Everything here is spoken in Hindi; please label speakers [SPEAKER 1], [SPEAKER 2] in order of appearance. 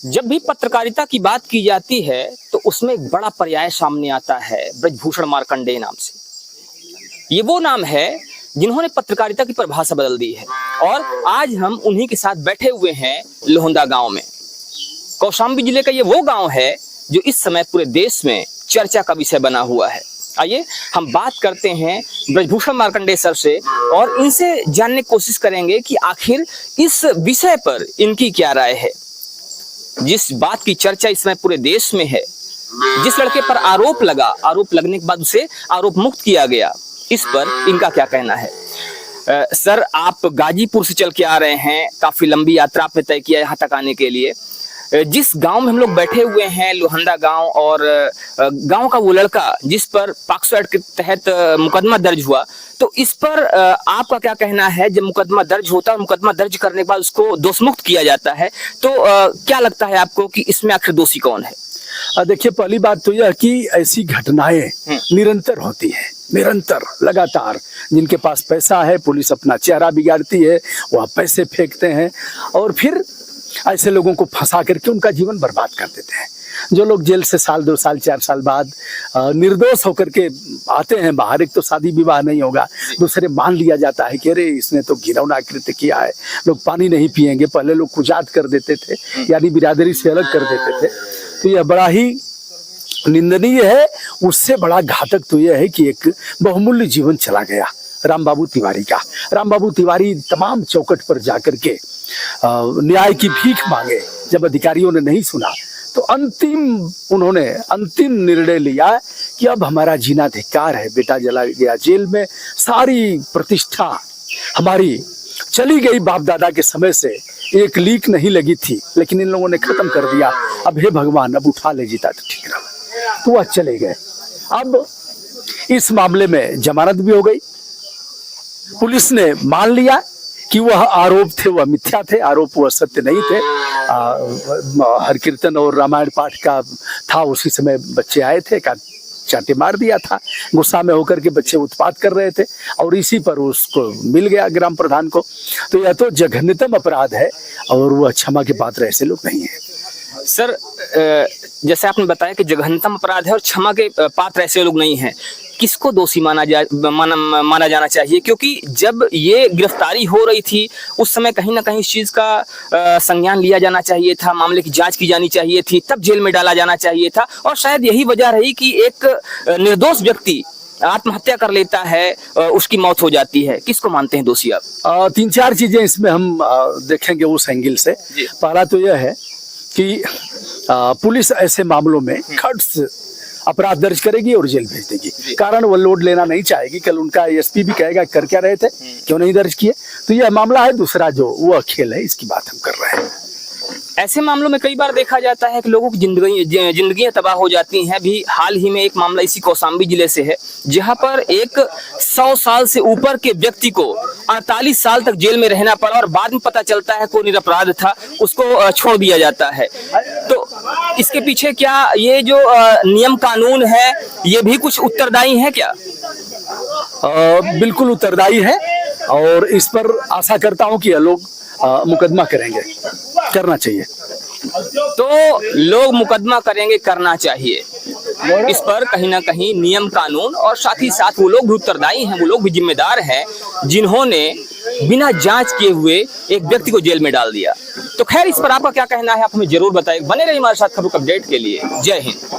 [SPEAKER 1] जब भी पत्रकारिता की बात की जाती है तो उसमें एक बड़ा पर्याय सामने आता है ब्रजभूषण मार्कंडेय नाम से। ये वो नाम है जिन्होंने पत्रकारिता की परिभाषा बदल दी है और आज हम उन्हीं के साथ बैठे हुए हैं लोहंदा गांव में। कौशाम्बी जिले का ये वो गांव है जो इस समय पूरे देश में चर्चा का विषय बना हुआ है। आइए हम बात करते हैं ब्रजभूषण मार्कंडेय सर से और इनसे जानने की कोशिश करेंगे कि आखिर इस विषय पर इनकी क्या राय है। जिस बात की चर्चा इस समय पूरे देश में है, जिस लड़के पर आरोप लगा, आरोप लगने के बाद उसे आरोप मुक्त किया गया, इस पर इनका क्या कहना है। सर, आप गाजीपुर से चल के आ रहे हैं, काफी लंबी यात्रा आपने तय किया यहाँ तक आने के लिए। जिस गांव में हम लोग बैठे हुए हैं लोहंदा गांव, और गांव का वो लड़का जिस पर पॉक्सो एक्ट के तहत मुकदमा दर्ज हुआ, तो इस पर आपका क्या कहना है। जब मुकदमा दर्ज होता है, मुकदमा दर्ज करने के बाद उसको दोषमुक्त किया जाता है, तो क्या लगता है आपको कि इसमें आखिर दोषी कौन है।
[SPEAKER 2] देखिए, पहली बात तो यह कि ऐसी घटनाएं निरंतर होती हैं, निरंतर लगातार। जिनके पास पैसा है, पुलिस अपना चेहरा बिगाड़ती है, वह पैसे फेंकते हैं और फिर ऐसे लोगों को फंसा करके उनका जीवन बर्बाद कर देते हैं। जो लोग जेल से साल 2 साल 4 साल बाद निर्दोष होकर के आते हैं बाहर, एक तो शादी विवाह नहीं होगा, दूसरे मान लिया जाता है कि अरे इसने तो घिनौना कृत्य किया है, लोग पानी नहीं पिएंगे। पहले लोग कुजात कर देते थे, यानी बिरादरी से अलग कर देते थे। तो यह बड़ा ही निंदनीय है। उससे बड़ा घातक तो यह है कि एक बहुमूल्य जीवन चला गया राम बाबू तिवारी का। राम बाबू तिवारी तमाम चौकट पर जाकर के न्याय की भीख मांगे। जब अधिकारियों ने नहीं सुना तो उन्होंने अंतिम निर्णय लिया कि अब हमारा जीना धिक्कार है। बेटा जला गया जेल में, सारी प्रतिष्ठा हमारी चली गई। बाप दादा के समय से एक लीक नहीं लगी थी, लेकिन इन लोगों ने खत्म कर दिया। अब हे भगवान, अब उठा ले जीता तो ठीक रहा। तो वह चले गए। अब इस मामले में जमानत भी हो गई। पुलिस ने मान लिया कि वह आरोप थे, वह मिथ्या थे, आरोप वह सत्य नहीं थे। हर कीर्तन और रामायण पाठ का था, उसी समय बच्चे आए थे, का चाटे मार दिया था। गुस्सा में होकर के बच्चे उत्पात कर रहे थे और इसी पर उसको मिल गया ग्राम प्रधान को। तो यह तो जघन्यतम अपराध है और वह क्षमा के पात्र ऐसे लोग नहीं है।
[SPEAKER 1] सर, जैसे आपने बताया कि जघन्यतम अपराध है और क्षमा के पात्र ऐसे लोग नहीं हैं, किसको दोषी माना जाना चाहिए। क्योंकि जब ये गिरफ्तारी हो रही थी उस समय कहीं ना कहीं इस चीज का संज्ञान लिया जाना चाहिए था, मामले की जांच की जानी चाहिए थी, तब जेल में डाला जाना चाहिए था। और शायद यही वजह रही कि एक निर्दोष व्यक्ति आत्महत्या कर लेता है, उसकी मौत हो जाती है। किसको मानते हैं दोषी आप।
[SPEAKER 2] 3-4 चीजें इसमें हम देखेंगे उस एंगल से। पहला तो यह है कि पुलिस ऐसे मामलों में खट से अपराध दर्ज करेगी और जेल भेज देगी। कारण वो लोड लेना नहीं चाहेगी। कल उनका एसपी भी कहेगा कर क्या रहे थे, क्यों नहीं दर्ज किए। तो यह मामला है। दूसरा जो वो खेल है, इसकी बात हम कर रहे हैं।
[SPEAKER 1] ऐसे मामलों में कई बार देखा जाता है कि लोगों की जिंदगियां तबाह हो जाती हैं। अभी हाल ही में एक मामला इसी कौशाम्बी जिले से है, जहां पर एक 100 साल से ऊपर के व्यक्ति को 48 साल तक जेल में रहना पड़ा और बाद में पता चलता है कोई निरपराध था, उसको छोड़ दिया जाता है। तो इसके पीछे क्या ये जो नियम कानून है, ये भी कुछ उत्तरदायी है क्या।
[SPEAKER 2] बिल्कुल उत्तरदायी है और इस पर आशा करता हूं कि लोग मुकदमा करेंगे, करना चाहिए।
[SPEAKER 1] तो लोग मुकदमा करेंगे, करना चाहिए। इस पर कहीं ना कहीं नियम कानून और साथ ही साथ वो लोग भी उत्तरदायी हैं, वो लोग भी जिम्मेदार हैं जिन्होंने बिना जांच किए हुए एक व्यक्ति को जेल में डाल दिया। तो खैर, इस पर आपका क्या कहना है, आप हमें जरूर बताइए। बने रहिए हमारे साथ खबरों अपडेट के लिए। जय हिंद।